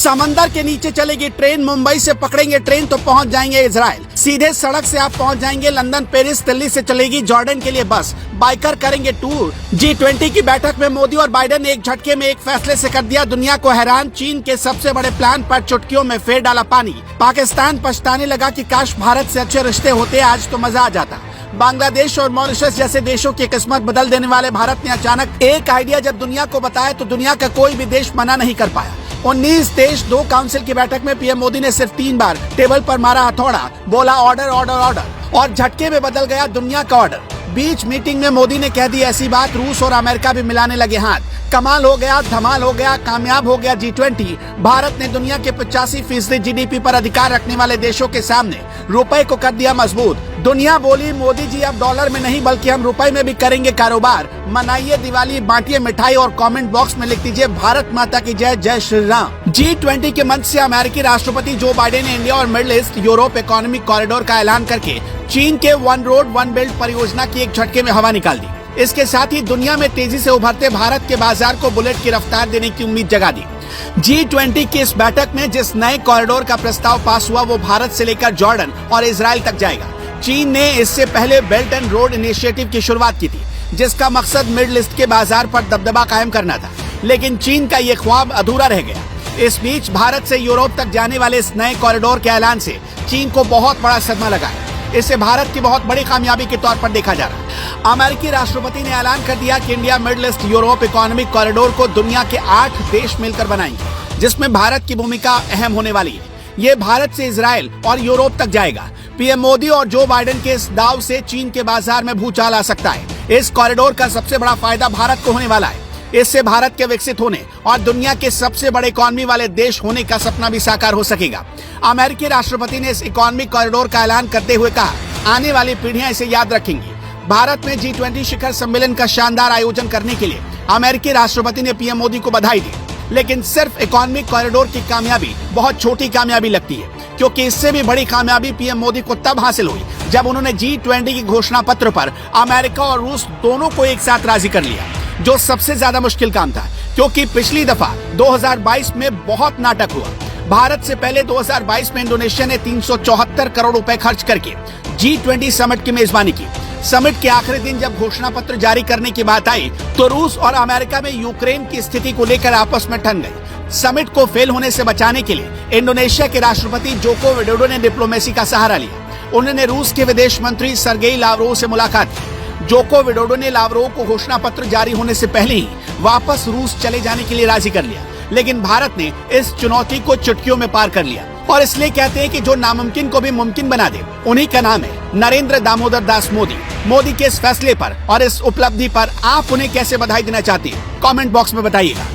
समंदर के नीचे चलेगी ट्रेन, मुंबई से पकड़ेंगे ट्रेन तो पहुंच जाएंगे इजराइल। सीधे सड़क से आप पहुंच जाएंगे लंदन, पेरिस, दिल्ली से चलेगी जॉर्डन के लिए बस। बाइकर करेंगे टूर। G20 की बैठक में मोदी और बाइडेन ने एक झटके में एक फैसले से कर दिया दुनिया को हैरान। चीन के सबसे बड़े प्लान पर चुटकियों में फेर डाला पानी। पाकिस्तान पछताने लगा कि काश भारत से अच्छे रिश्ते होते, आज तो मजा आ जाता। बांग्लादेश और मॉरिशस जैसे देशों की किस्मत बदल देने वाले भारत ने अचानक एक आइडिया जब दुनिया को बताया तो दुनिया का कोई भी देश मना नहीं कर पाया। 19 देश 2 काउंसिल की बैठक में पीएम मोदी ने सिर्फ 3 बार टेबल पर मारा हथौड़ा, बोला ऑर्डर ऑर्डर ऑर्डर और झटके में बदल गया दुनिया का ऑर्डर। बीच मीटिंग में मोदी ने कह दी ऐसी बात, रूस और अमेरिका भी मिलाने लगे हाथ। कमाल हो गया, धमाल हो गया, कामयाब हो गया G20। भारत ने दुनिया के 85% जीडीपी पर अधिकार रखने वाले देशों के सामने रुपए को कर दिया मजबूत। दुनिया बोली मोदी जी अब डॉलर में नहीं बल्कि हम रुपए में भी करेंगे कारोबार। मनाइए दिवाली, बांटिए मिठाई और कमेंट बॉक्स में लिख दीजिए भारत माता की जय, जय श्री राम। G20 के मंच से अमेरिकी राष्ट्रपति जो बाइडेन ने इंडिया और middle east Europe economic corridor का ऐलान करके चीन के वन रोड वन बेल्ट परियोजना की एक झटके में हवा निकाल दी। इसके साथ ही दुनिया में तेजी से उभरते भारत के बाजार को बुलेट की रफ्तार देने की उम्मीद जगा दी। G20 की इस बैठक में जिस नए कॉरिडोर का प्रस्ताव पास हुआ वो भारत से लेकर जॉर्डन और इजराइल तक जाएगा। चीन ने इससे पहले बेल्ट एंड रोड इनिशिएटिव की शुरुआत की थी, जिसका मकसद मिडिल ईस्ट के बाजार पर दबदबा कायम करना था, लेकिन चीन का ये ख्वाब अधूरा रह गया। इस बीच भारत से यूरोप तक जाने वाले इस नए कॉरिडोर के ऐलान से चीन को बहुत बड़ा सदमा लगा है। इसे भारत की बहुत बड़ी कामयाबी के तौर पर देखा जा रहा है। अमेरिकी राष्ट्रपति ने ऐलान कर दिया कि India middle east Europe economic corridor को दुनिया के 8 देश मिलकर बनाएंगे, जिसमें भारत की भूमिका अहम होने वाली है। ये भारत से इजराइल और यूरोप तक जाएगा। पीएम मोदी और जो बाइडेन के इस दाव से चीन के बाजार में भूचाल आ सकता है। इस कॉरिडोर का सबसे बड़ा फायदा भारत को होने वाला है। इससे भारत के विकसित होने और दुनिया के सबसे बड़े इकोनॉमी वाले देश होने का सपना भी साकार हो सकेगा। अमेरिकी राष्ट्रपति ने इस इकोनॉमिक कॉरिडोर का ऐलान करते हुए कहा, आने वाली पीढ़ियां इसे याद रखेंगी। भारत में G20 शिखर सम्मेलन का शानदार आयोजन करने के लिए अमेरिकी राष्ट्रपति ने पीएम मोदी को बधाई दी, लेकिन सिर्फ इकोनॉमिक कॉरिडोर की कामयाबी बहुत छोटी कामयाबी लगती है, क्योंकि इससे भी बड़ी कामयाबी पीएम मोदी को तब हासिल हुई जब उन्होंने G20 की घोषणा पत्र पर अमेरिका और रूस दोनों को एक साथ राजी कर लिया, जो सबसे ज्यादा मुश्किल काम था, क्योंकि पिछली दफा 2022 में बहुत नाटक हुआ। भारत से पहले 2022 में इंडोनेशिया ने 374 करोड़ रुपए खर्च करके G20 समिट की मेजबानी की। समिट के आखिरी दिन जब घोषणा पत्र जारी करने की बात आई तो रूस और अमेरिका में यूक्रेन की स्थिति को लेकर आपस में ठन गई। समिट को फेल होने से बचाने के लिए इंडोनेशिया के राष्ट्रपति जोको विडोडो ने डिप्लोमेसी का सहारा लिया। उन्होंने रूस के विदेश मंत्री सर्गेई लावरोव से मुलाकात की। जोको विडोडो ने लावरोव को घोषणा पत्र जारी होने से पहले ही वापस रूस चले जाने के लिए राजी कर लिया, लेकिन भारत ने इस चुनौती को चुटकियों में पार कर लिया। और इसलिए कहते हैं कि जो नामुमकिन को भी मुमकिन बना दे, उन्हीं का नाम है नरेंद्र दामोदर दास मोदी। मोदी के इस फैसले पर और इस उपलब्धि पर आप उन्हें कैसे बधाई देना चाहती हैं? कमेंट बॉक्स में बताइएगा।